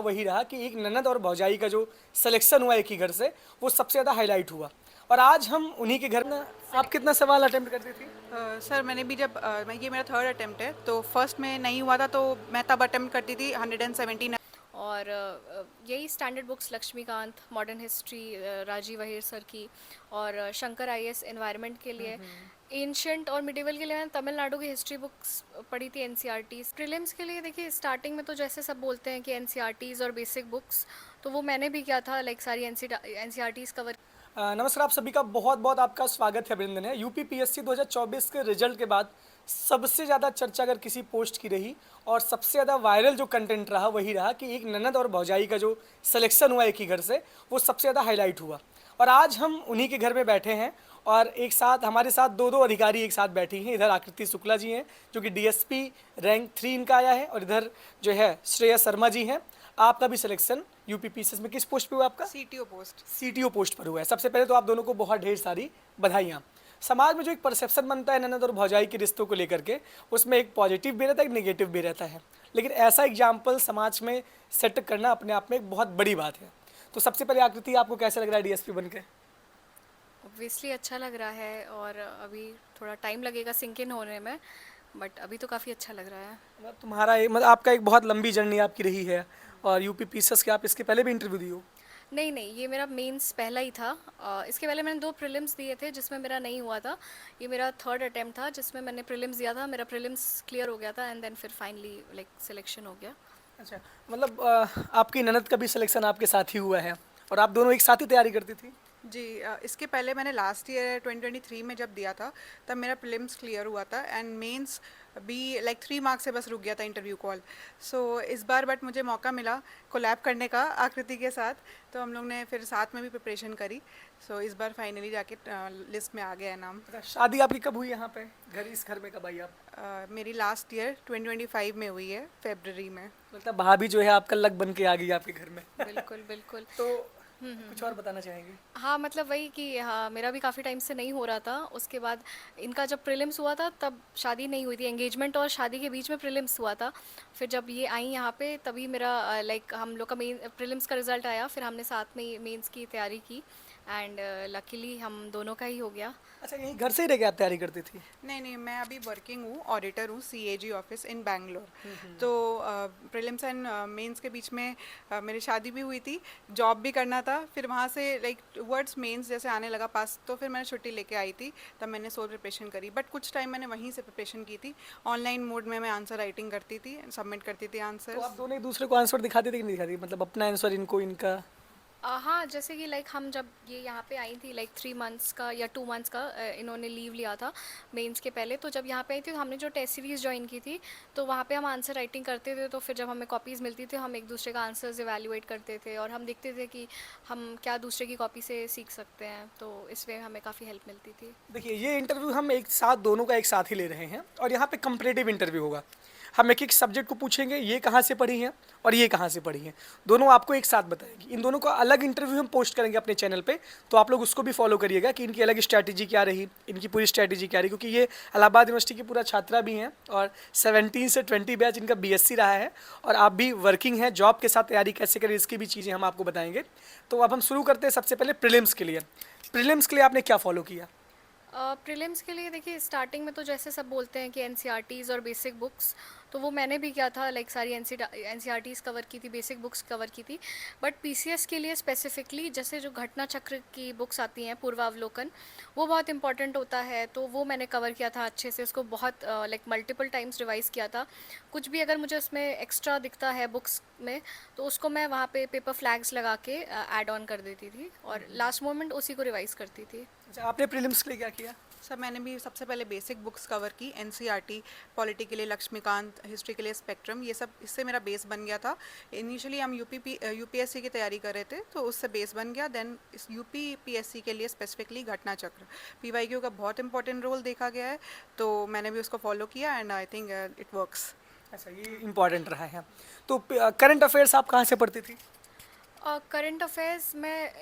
वही रहा कि एक ननद और भौजाई का जो सिलेक्शन हुआ एक ही घर से, वो सबसे ज़्यादा हाईलाइट हुआ। और आज हम उन्हीं के घर में। आप कितना सवाल अटेम्प्ट करती थी? सर मैंने भी जब ये मेरा थर्ड अटेम्प्ट है, तो फर्स्ट में नहीं हुआ था, तो मैं तब अटेम्प्ट करती थी 117। और यही standard books Laxmikanth, modern history Rajiv Ahir sir की, और शंकर आईएएस एनवायरनमेंट के लिए, एंशंट और मिडिवल के लिए मैंने तमिलनाडु की हिस्ट्री बुक्स पढ़ी थी, एनसीईआरटीज। प्रीलिम्स के लिए देखिए स्टार्टिंग में तो जैसे सब बोलते हैं कि एनसीईआरटीज और बेसिक बुक्स, तो वो मैंने भी किया था, लाइक सारी एनसीईआरटीज कवर। नमस्कार, आप सभी का बहुत बहुत आपका स्वागत है, अभिनंदन है। यूपी पीएससी 2024 के रिजल्ट के बाद सबसे ज़्यादा चर्चा अगर किसी पोस्ट की रही और सबसे ज़्यादा वायरल जो कंटेंट रहा वही रहा कि एक ननद और भौजाई का जो सिलेक्शन हुआ एक ही घर से, वो सबसे ज़्यादा हाईलाइट हुआ। और आज हम उन्हीं के घर में बैठे हैं और एक साथ हमारे साथ दो दो अधिकारी एक साथ बैठी हैं। इधर आकृति शुक्ला जी हैं जो कि डीएसपी रैंक 3 इनका आया है, और इधर जो है श्रेया शर्मा जी हैं। आपका भी सिलेक्शन यूपी पीसीएस में किस पोस्ट पे हुआ आपका? CTO post. सीटीओ पोस्ट पर हुआ है। सबसे पहले तो आप दोनों को बहुत ढेर सारी बधाइयाँ। समाज में जो एक परसेप्शन बनता है ननद और भौजाई के रिश्तों को लेकर के, उसमें एक पॉजिटिव भी रहता है, एक नेगेटिव भी रहता है। लेकिन ऐसा एग्जाम्पल समाज में सेट करना अपने आप में एक बहुत बड़ी बात है। तो सबसे पहले आकृति, आपको कैसा लग रहा है डीएसपी बन के? ऑब्वियसली अच्छा लग रहा है, और अभी थोड़ा टाइम लगेगा सिंक इन होने में, बट अभी तो काफ़ी अच्छा लग रहा है। मतलब आपका एक बहुत लंबी जर्नी आपकी रही है, और यूपी पीसीएस के आप इसके पहले भी इंटरव्यू दी हो? नहीं नहीं, ये मेरा मेंस पहला ही था। इसके पहले मैंने 2 प्रीलिम्स दिए थे जिसमें मेरा नहीं हुआ था। ये मेरा थर्ड अटेम्प्ट था जिसमें मैंने प्रीलिम्स दिया था, मेरा प्रीलिम्स क्लियर हो गया था, एंड देन फिर फाइनली लाइक सिलेक्शन हो गया। अच्छा, मतलब आपकी ननद का भी सिलेक्शन आपके साथ ही हुआ है, और आप दोनों एक साथ ही तैयारी करती थी? जी, इसके पहले मैंने लास्ट ईयर 2023 में जब दिया था, तब मेरा प्रीलिम्स क्लियर हुआ था एंड मेंस भी लाइक 3 मार्क्स से बस रुक गया था इंटरव्यू कॉल। सो इस बार बट मुझे मौका मिला कोलैब करने का आकृति के साथ, तो हम लोग ने फिर साथ में भी प्रिपरेशन करी। सो इस बार फाइनली जाके लिस्ट में आ गया है नाम। अच्छा, शादी आपकी कब हुई यहाँ पे? इस घर में कब आई आप? मेरी लास्ट ईयर 2025 में हुई है, फेब्रवरी में। मतलब भाभी जो है आपका लक बन के आ गई आपके घर में। बिल्कुल बिल्कुल। तो कुछ और बताना चाहेंगे? हाँ, मतलब वही कि हाँ, मेरा भी काफ़ी टाइम से नहीं हो रहा था। उसके बाद इनका जब प्रीलिम्स हुआ था तब शादी नहीं हुई थी, एंगेजमेंट और शादी के बीच में प्रीलिम्स हुआ था। फिर जब ये आई यहाँ पे तभी मेरा लाइक हम लोग का मेन प्रीलिम्स का रिज़ल्ट आया, फिर हमने साथ में मेंस की तैयारी की, एंड लकीली हम दोनों का ही हो गया। अच्छा, यहीं घर से ही रह के आप तैयारी करती थी? नहीं नहीं, मैं अभी वर्किंग हूँ, ऑडिटर हूँ, सीएजी ऑफिस इन बैंगलोर। तो प्रीलिम्स एंड मेंस के बीच में मेरी शादी भी हुई थी, जॉब भी करना था। फिर वहाँ से लाइक वर्ड्स मेंस जैसे आने लगा पास, तो फिर मैंने छुट्टी लेके आई थी, तब मैंने सोल प्रिपरेशन करी। बट कुछ टाइम मैंने वहीं से प्रिपरेशन की थी, ऑनलाइन मोड में मैं आंसर राइटिंग करती थी, सबमिट करती थी तो आंसर। आप दोनों एक दूसरे को आंसर दिखाते थे कि नहीं दिखाती, मतलब अपना आंसर इनको, इनका? हाँ, जैसे कि लाइक हम जब ये यहाँ पे आई थी लाइक 3 मंथ्स का या 2 मंथ्स का इन्होंने लीव लिया था मेंस के पहले, तो जब यहाँ पे आई थी तो हमने जो टेस्ट सीरीज़ ज्वाइन की थी, तो वहाँ पे हम आंसर राइटिंग करते थे। तो फिर जब हमें कॉपीज़ मिलती थी हम एक दूसरे का आंसर्स इवैल्यूएट करते थे, और हम देखते थे कि हम क्या दूसरे की कॉपी से सीख सकते हैं, तो इस वे हमें काफ़ी हेल्प मिलती थी। देखिए, ये इंटरव्यू हम एक साथ दोनों का एक साथ ही ले रहे हैं, और यहाँ पे कंपैरेटिव इंटरव्यू होगा। हम एक एक सब्जेक्ट को पूछेंगे, ये कहाँ से पढ़ी हैं और ये कहाँ से पढ़ी हैं, दोनों आपको एक साथ बताएगी। इन दोनों का अलग इंटरव्यू हम पोस्ट करेंगे अपने चैनल पे, तो आप लोग उसको भी फॉलो करिएगा कि इनकी अलग स्ट्रैटेजी क्या रही, इनकी पूरी स्ट्रैटेजी क्या रही, क्योंकि ये इलाहाबाद यूनिवर्सिटी की पूरा छात्रा भी हैं, और 17 से 20 बैच इनका बीएससी रहा है, और आप भी वर्किंग हैं, जॉब के साथ तैयारी कैसे करें इसकी भी चीज़ें हम आपको बताएंगे। तो अब हम शुरू करते हैं सबसे पहले प्रीलिम्स के लिए। प्रीलिम्स के लिए आपने क्या फॉलो किया? प्रीलिम्स के लिए देखिए स्टार्टिंग में तो जैसे सब बोलते हैं कि एनसीईआरटीज़ और बेसिक बुक्स, तो वो मैंने भी किया था, लाइक सारी एनसीईआरटीज़ कवर की थी, बेसिक बुक्स कवर की थी। बट पीसीएस के लिए स्पेसिफिकली जैसे जो घटना चक्र की बुक्स आती हैं, पूर्वावलोकन, वो बहुत इंपॉर्टेंट होता है, तो वो मैंने कवर किया था अच्छे से, उसको बहुत लाइक मल्टीपल टाइम्स रिवाइज़ किया था। कुछ भी अगर मुझे उसमें एक्स्ट्रा दिखता है बुक्स में, तो उसको मैं वहाँ पे पेपर फ्लैग्स लगा के ऐड ऑन कर देती थी, और लास्ट मोमेंट उसी को रिवाइज़ करती थी। अच्छा, आपने प्रीलिम्स के लिए क्या किया? सर मैंने भी सबसे पहले बेसिक बुक्स कवर की, एनसीईआरटी, पॉलिटी के लिए लक्ष्मीकांत, हिस्ट्री के लिए स्पेक्ट्रम, ये सब इससे मेरा बेस बन गया था। इनिशियली हम यूपीएससी की तैयारी कर रहे थे, तो उससे बेस बन गया। देन इस यूपीपीएससी के लिए स्पेसिफिकली घटना चक्र, पीवाईक्यू का बहुत इंपॉर्टेंट रोल देखा गया है, तो मैंने भी उसको फॉलो किया and I think it works. अच्छा, ये इम्पॉर्टेंट रहा है। तो करंट अफेयर्स आप कहाँ से पढ़ती थी? करंट अफेयर्स में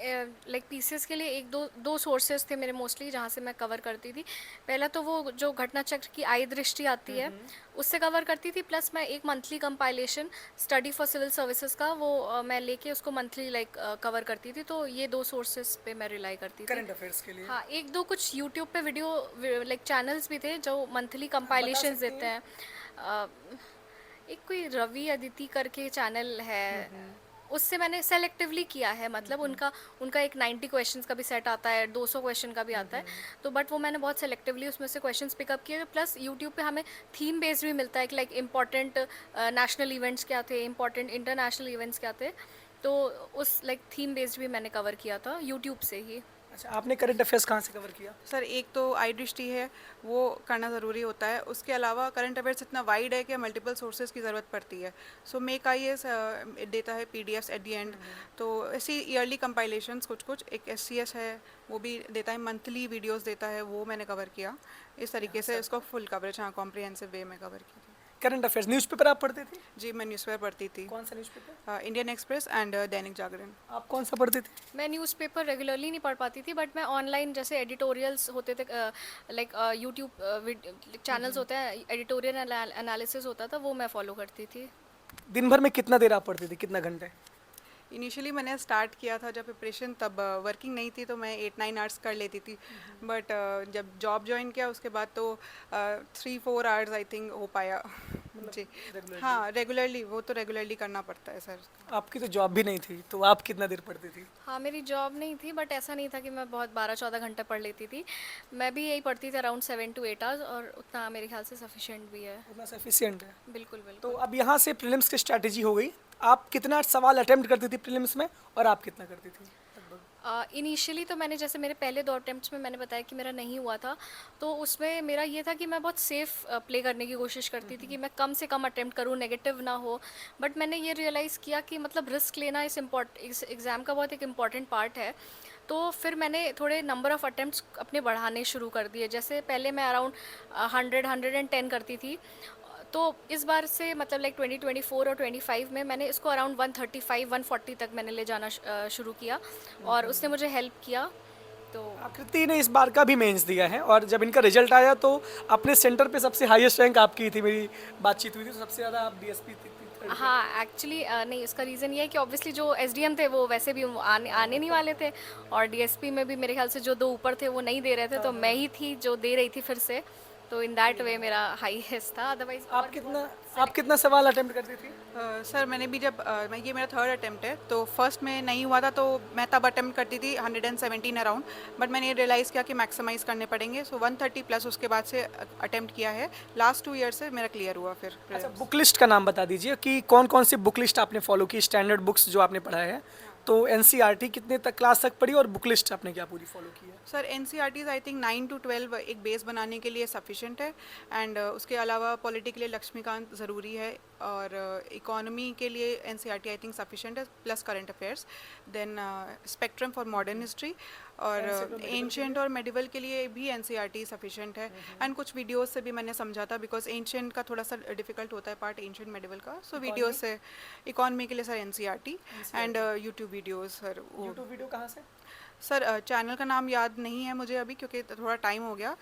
लाइक पीसीएस के लिए एक दो सोर्सेज थे मेरे मोस्टली, जहाँ से मैं कवर करती थी। पहला तो वो जो घटना चक्र की आई दृष्टि आती है, उससे कवर करती थी, प्लस मैं एक monthly compilation study for civil services का वो मैं लेके उसको मंथली लाइक कवर करती थी। तो ये दो सोर्सेज पे मैं रिलाई करती थी। करंट अफेयर्स के लिए हाँ, एक दो कुछ यूट्यूब पे वीडियो लाइक चैनल्स भी थे जो मंथली कंपाइलेशन सकती देते हैं। एक कोई रवि अदिति करके चैनल है, उससे मैंने सेलेक्टिवली किया है, मतलब उनका उनका एक 90 क्वेश्चंस का भी सेट आता है, 200 क्वेश्चन का भी आता है। तो बट वो मैंने बहुत सेलेक्टिवली उसमें से क्वेश्चंस पिकअप किए। प्लस यूट्यूब पे हमें थीम बेस्ड भी मिलता है कि लाइक इंपॉर्टेंट नेशनल इवेंट्स क्या थे, इंपॉर्टेंट इंटरनेशनल इवेंट्स क्या थे। तो उस लाइक थीम बेस्ड भी मैंने कवर किया था यूट्यूब से ही। अच्छा, आपने करंट अफेयर्स कहाँ से कवर किया? सर एक तो आई दृष्टि है, वो करना ज़रूरी होता है। उसके अलावा करंट अफेयर्स इतना वाइड है कि मल्टीपल सोर्सेज की ज़रूरत पड़ती है। सो मेक आई एस देता है पीडीएफ्स एट द एंड। तो ऐसी ईयरली कंपाइलेशंस कुछ कुछ, एक एससीएस है वो भी देता है, मंथली वीडियोस देता है, वो मैंने कवर किया। इस तरीके से इसको फुल कवरेज, हाँ, कॉम्प्रिहेंसिव वे में कवर की थी। करंट अफेयर्स न्यूज़पेपर आप पढ़ते थे? जी, मैं न्यूज़पेपर पढ़ती थी, कौन सा newspaper? Indian express and Dainik Jagran. आप कौन सा पढ़ते थे? मैं न्यूज़पेपर रेगुलरली नहीं पढ़ पाती थी, बट मैं ऑनलाइन जैसे एडिटोरियल्स होते थे, लाइक यूट्यूब चैनल्स होते हैं, एडिटोरियल एनालिसिस होता था, वो मैं फॉलो करती थी। दिन भर में कितना देर आप पढ़ते थे, कितना घंटे? इनिशियली मैंने स्टार्ट किया था जब प्रिपरेशन, तब वर्किंग नहीं थी तो मैं 8-9 आवर्स कर लेती थी। बट जब जॉब ज्वाइन किया उसके बाद तो 3-4 आवर्स आई थिंक हो पाया। जी हाँ, रेगुलरली, वो तो रेगुलरली करना पड़ता है सर। आपकी तो जॉब भी नहीं थी, तो आप कितना देर पढ़ती थी? हाँ, मेरी जॉब नहीं थी, बट ऐसा नहीं था कि मैं बहुत 12-14 घंटे पढ़ लेती थी। मैं भी यही पढ़ती थी अराउंड 7 to 8 आवर्स, और उतना मेरे ख्याल से सफिशिएंट भी है। उतना सफिशिएंट है। बिल्कुल तो बिल्कुल। अब यहाँ से प्रीलिम्स की स्ट्रैटेजी हो गई। आप कितना सवाल अटेम्प्ट करती थी प्रीलिम्स में, और आप कितना करती थी लगभग? इनिशियली तो मैंने, जैसे मेरे पहले 2 अटेम्प्ट्स में मैंने बताया कि मेरा नहीं हुआ था, तो उसमें मेरा ये था कि मैं बहुत सेफ़ प्ले करने की कोशिश करती थी कि मैं कम से कम अटेम्प्ट करूँ, नेगेटिव ना हो। बट मैंने ये रियलाइज़ किया कि मतलब रिस्क लेना इस एग्ज़ाम का बहुत एक इम्पॉर्टेंट पार्ट है। तो फिर मैंने थोड़े नंबर ऑफ़ अटेम्प्ट्स अपने बढ़ाने शुरू कर दिए। जैसे पहले मैं अराउंड 110 करती थी, तो इस बार से मतलब लाइक 2024 और 25 में मैंने इसको अराउंड 135-140 तक मैंने ले जाना शुरू किया, और उसने मुझे हेल्प किया। तो आकृति ने इस बार का भी मेंस दिया है, और जब इनका रिजल्ट आया तो अपने सेंटर पे सबसे हाईएस्ट रैंक आपकी थी। मेरी बातचीत हुई थी तो सबसे ज़्यादा आप डीएसपी थी। हाँ, एक्चुअली नहीं, इसका रीज़न ये है कि ऑब्वियसली जो एसडीएम थे वो वैसे भी आने नहीं वाले थे, और डीएसपी में भी मेरे ख्याल से जो 2 ऊपर थे वो नहीं दे रहे थे, तो मैं ही थी जो दे रही थी फिर से। तो इन दैट वे मेरा हाईएस्ट था। अदरवाइज आप कितना सवाल अटेम्प्ट करती थी? सर मैंने भी जब ये मेरा थर्ड अटेम्प्ट है, तो फर्स्ट में नहीं हुआ था तो मैं तब अटेम्प्ट करती थी 117 अराउंड। बट मैंने ये रियलाइज़ किया कि मैक्सिमाइज़ करने पड़ेंगे, सो 130 प्लस उसके बाद से अटेम्प्ट किया है। लास्ट 2 ईयर से मेरा क्लियर हुआ फिर। अच्छा, बुक लिस्ट का नाम बता दीजिए कि कौन कौन सी बुक लिस्ट आपने फॉलो की, स्टैंडर्ड बुक्स जो आपने पढ़ा है। तो एनसीईआरटी कितने तक क्लास तक पढ़ी, और बुक लिस्ट आपने क्या पूरी फॉलो की है? Sir NCERTs I think 9 to 12 एक बेस बनाने के लिए सफिशेंट है। एंड उसके अलावा पॉलिटी के लिए लक्ष्मीकांत ज़रूरी है, और इकोनॉमी के लिए एनसीईआरटी आई थिंक सफिशेंट है, plus current affairs, then spectrum for modern history, और एंशियंट और मेडिवल के लिए भी एनसीईआरटी सफिशेंट है। एंड कुछ वीडियोस से भी मैंने समझा था, बिकॉज एंशियंट का थोड़ा सा डिफिकल्ट होता है पार्ट, एंशियंट मेडिवल का। सो वीडियोस से इकोनॉमी के लिए sir NCERT, and YouTube videos sir वो। यूट्यूब वीडियो कहाँ से? सर चैनल का नाम याद नहीं है मुझे अभी, क्योंकि थोड़ा टाइम हो गया।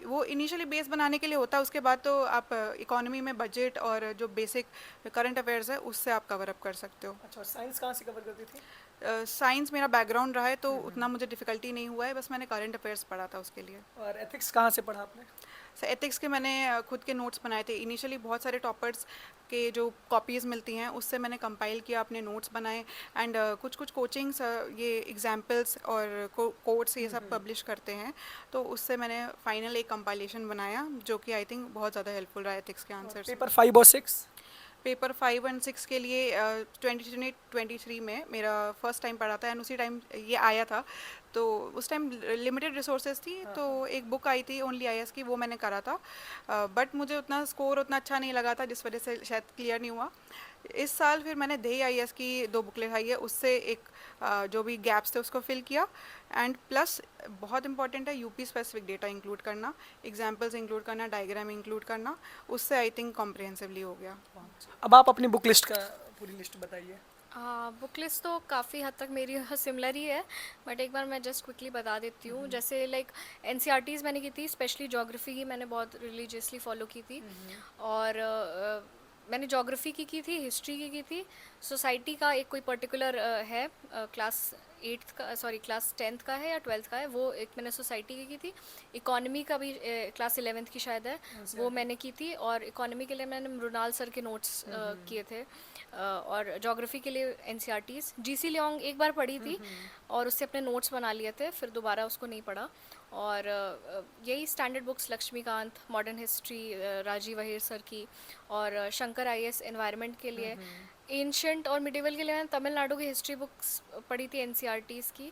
वो इनिशियली बेस बनाने के लिए होता है, उसके बाद तो आप इकोनॉमी में बजट और जो बेसिक करंट अफेयर्स है उससे आप कवर अप कर सकते हो। अच्छा, साइंस कहाँ से कवर करती थी? साइंस मेरा बैकग्राउंड रहा है तो उतना मुझे डिफ़िकल्टी नहीं हुआ है, बस मैंने करंट अफेयर्स पढ़ा था उसके लिए। और एथिक्स कहाँ से पढ़ा आपने? सर एथिक्स के मैंने खुद के नोट्स बनाए थे। इनिशियली बहुत सारे टॉपर्स के जो कॉपीज़ मिलती हैं उससे मैंने कंपाइल किया, अपने नोट्स बनाए। एंड कुछ कुछ कोचिंग्स ये एग्जाम्पल्स और कोड्स ये सब पब्लिश करते हैं, तो उससे मैंने फाइनल एक कंपाइलेशन बनाया जो कि आई थिंक बहुत ज़्यादा हेल्पफुल रहा एथिक्स के आंसर्स। पेपर 5 और 6? पेपर 5 और 6 के लिए 2023 में मेरा फर्स्ट टाइम पढ़ा था, एंड उसी टाइम ये आया था। तो उस टाइम लिमिटेड रिसोर्सेज थी, तो एक बुक आई थी ओनली आईएएस की, वो मैंने करा था। बट मुझे उतना स्कोर उतना अच्छा नहीं लगा था, जिस वजह से शायद क्लियर नहीं हुआ। इस साल फिर मैंने देही आईएएस की 2 बुकलेट आई है, उससे एक जो भी गैप्स थे उसको फिल किया। एंड प्लस बहुत इंपॉर्टेंट है यूपी स्पेसिफिक डेटा इंक्लूड करना, एग्जाम्पल्स इंक्लूड करना, डायग्राम इंक्लूड करना, उससे आई थिंक कॉम्प्रिहेंसिवली हो गया। अब आप अपनी बुक लिस्ट का पूरी लिस्ट बताइए। बुक लिस्ट तो काफ़ी हद तक मेरी सिमिलर ही है, बट एक बार मैं जस्ट क्विकली बता देती हूँ। जैसे लाइक एनसीईआरटीज़ मैंने की थी, स्पेशली ज्योग्राफी की मैंने बहुत रिलीजियसली फॉलो की थी। और मैंने ज्योग्राफी की थी, हिस्ट्री की थी, सोसाइटी का एक कोई पर्टिकुलर है, क्लास 8th का, सॉरी क्लास 10th का है या 12th का है, वो एक मैंने सोसाइटी की थी। इकोनॉमी का भी क्लास 11th की शायद है, वो मैंने की थी। और इकोनॉमी के लिए मैंने मृणाल सर के नोट्स किए थे। और ज्योग्राफी के लिए एनसीईआरटीज़ जीसी लियोंग एक बार पढ़ी थी और उससे अपने नोट्स बना लिए थे, फिर दोबारा उसको नहीं पढ़ा। और यही standard books, Laxmikanth, modern history Rajiv Ahir sir की, और शंकर आईएएस एनवायरनमेंट के लिए। एंशंट और मिडिवल के लिए मैंने तमिलनाडु की हिस्ट्री बुक्स पढ़ी थी एनसीईआरटीज़ की,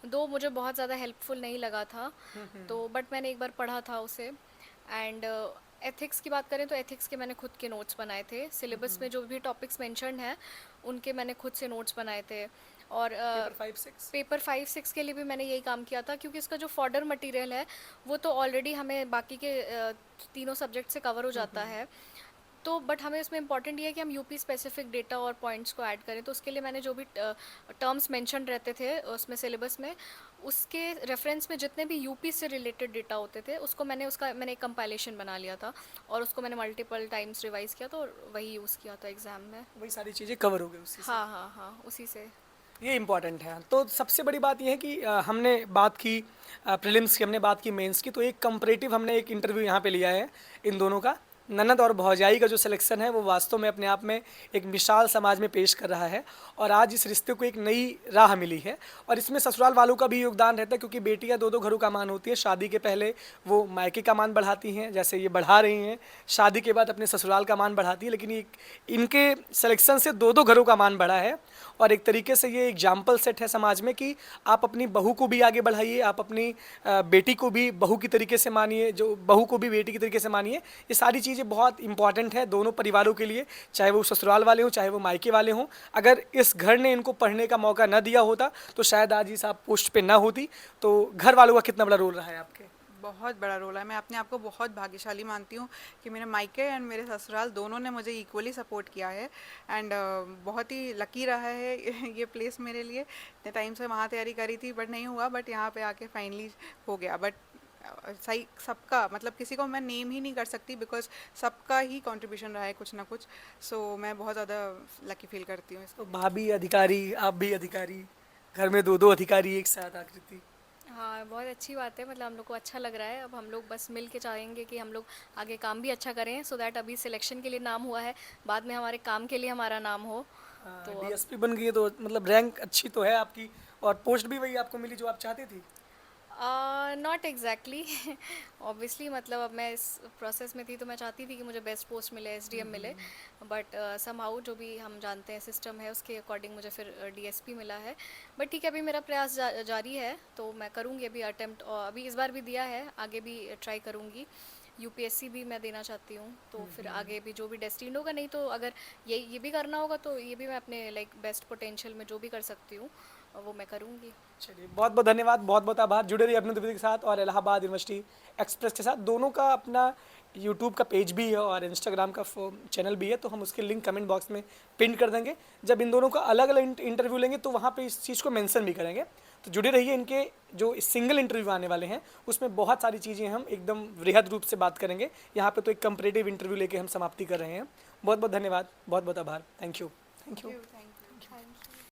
दो मुझे बहुत ज़्यादा हेल्पफुल नहीं लगा था, तो बट मैंने एक बार पढ़ा था उसे। एंड एथिक्स की बात करें तो एथिक्स के मैंने खुद के नोट्स बनाए थे, सिलेबस में जो भी टॉपिक्स मेंशन हैं उनके मैंने खुद से नोट्स बनाए थे। और पेपर 5-6 के लिए भी मैंने यही काम किया था, क्योंकि इसका जो फॉर्डर मटेरियल है वो तो ऑलरेडी हमें बाकी के तीनों सब्जेक्ट से कवर हो जाता है। तो बट हमें उसमें इंपॉर्टेंट ये है कि हम यूपी स्पेसिफिक डेटा और पॉइंट्स को ऐड करें, तो उसके लिए मैंने जो भी टर्म्स मेंशन रहते थे उसमें सिलेबस में, उसके रेफरेंस में जितने भी यूपी से रिलेटेड डेटा होते थे उसको मैंने एक कंपाइलेशन बना लिया था, और उसको मैंने मल्टीपल टाइम्स रिवाइज किया था और वही यूज़ किया था एग्ज़ाम में। वही सारी चीज़ें कवर हो गई उससे। हाँ हाँ हाँ, उसी से। ये इम्पॉर्टेंट है। तो सबसे बड़ी बात यह है कि हमने बात की प्रीलिम्स की, हमने बात की मेंस की, तो एक कंपैरेटिव हमने एक इंटरव्यू यहाँ पे लिया है इन दोनों का। ननद और भौजाई का जो सिलेक्शन है वो वास्तव में अपने आप में एक मिसाल समाज में पेश कर रहा है, और आज इस रिश्ते को एक नई राह मिली है। और इसमें ससुराल वालों का भी योगदान रहता है, क्योंकि बेटियां दो दो घरों का मान होती है। शादी के पहले वो मायके का मान बढ़ाती हैं, जैसे ये बढ़ा रही हैं, शादी के बाद अपने ससुराल का मान बढ़ाती है, लेकिन ये इनके सिलेक्शन से दो दो घरों का मान बढ़ा है। और एक तरीके से ये एग्जाम्पल सेट है समाज में कि आप अपनी बहू को भी आगे बढ़ाइए, आप अपनी बेटी को भी बहू की तरीके से मानिए, जो बहू को भी बेटी की तरीके से मानिए। ये सारी चीज़ें बहुत इंपॉर्टेंट है दोनों परिवारों के लिए, चाहे वो ससुराल वाले हों चाहे वो मायके वाले हों। अगर इस घर ने इनको पढ़ने का मौका न दिया होता तो शायद आज इस आप पोस्ट पे ना होती। तो घर वालों का कितना बड़ा रोल रहा है आपके? बहुत बड़ा रोल है। मैं अपने आप को बहुत भाग्यशाली मानती हूँ कि मेरे मायके एंड मेरे ससुराल दोनों ने मुझे इक्वली सपोर्ट किया है। एंड बहुत ही लकी रहा है ये प्लेस मेरे लिए। इतने टाइम से वहाँ तैयारी करी थी बट नहीं हुआ, बट यहाँ पे आके फाइनली हो गया। बट सही सबका, मतलब किसी को मैं नेम ही नहीं कर सकती बिकॉज सबका ही कंट्रीब्यूशन रहा है कुछ ना कुछ। सो मैं बहुत ज़्यादा लकी फील करती हूँ इसको। तो भाभी अधिकारी, आप भी अधिकारी, घर में दो दो अधिकारी एक साथ आकृति। हाँ, बहुत अच्छी बात है, मतलब हम लोग को अच्छा लग रहा है। अब हम लोग बस मिल के चाहेंगे कि हम लोग आगे काम भी अच्छा करें, सो दैट अभी सिलेक्शन के लिए नाम हुआ है, बाद में हमारे काम के लिए हमारा नाम हो। तो अब डीएसपी बन गई है तो मतलब रैंक अच्छी तो है आपकी, और पोस्ट भी वही आपको मिली जो आप चाहती थी। नॉट एग्जैक्टली ऑब्वियसली, मतलब अब मैं इस प्रोसेस में थी तो मैं चाहती थी कि मुझे बेस्ट पोस्ट मिले, एसडीएम मिले, बट समहाउ जो भी हम जानते हैं सिस्टम है उसके अकॉर्डिंग मुझे फिर डीएसपी मिला है। बट ठीक है, अभी मेरा प्रयास जारी है, तो मैं करूँगी अभी अटेम्प्ट, और अभी इस बार भी दिया है, आगे भी ट्राई करूँगी। यूपीएससी भी मैं देना चाहती हूँ, तो फिर आगे भी जो भी डेस्टिन होगा, नहीं तो अगर ये भी करना होगा तो ये भी मैं अपने लाइक बेस्ट पोटेंशियल में जो भी कर सकती हूँ वो मैं करूँगी। चलिए, बहुत बहुत धन्यवाद, बहुत बहुत आभार। जुड़े रहिए अपने द्विवेदी के साथ और इलाहाबाद यूनिवर्सिटी एक्सप्रेस के साथ। दोनों का अपना यूट्यूब का पेज भी है और इंस्टाग्राम का चैनल भी है, तो हम उसके लिंक कमेंट बॉक्स में पिन कर देंगे। जब इन दोनों का अलग अलग इंटरव्यू लेंगे तो वहाँ पे इस चीज़ को मेंशन भी करेंगे। तो जुड़े रहिए, इनके जो सिंगल इंटरव्यू आने वाले हैं उसमें बहुत सारी चीज़ें हम एकदम वृहद रूप से बात करेंगे। यहाँ पे तो एक कंपैरेटिव इंटरव्यू लेके हम समाप्ति कर रहे हैं। बहुत बहुत धन्यवाद, बहुत बहुत आभार। Thank you. Thank you.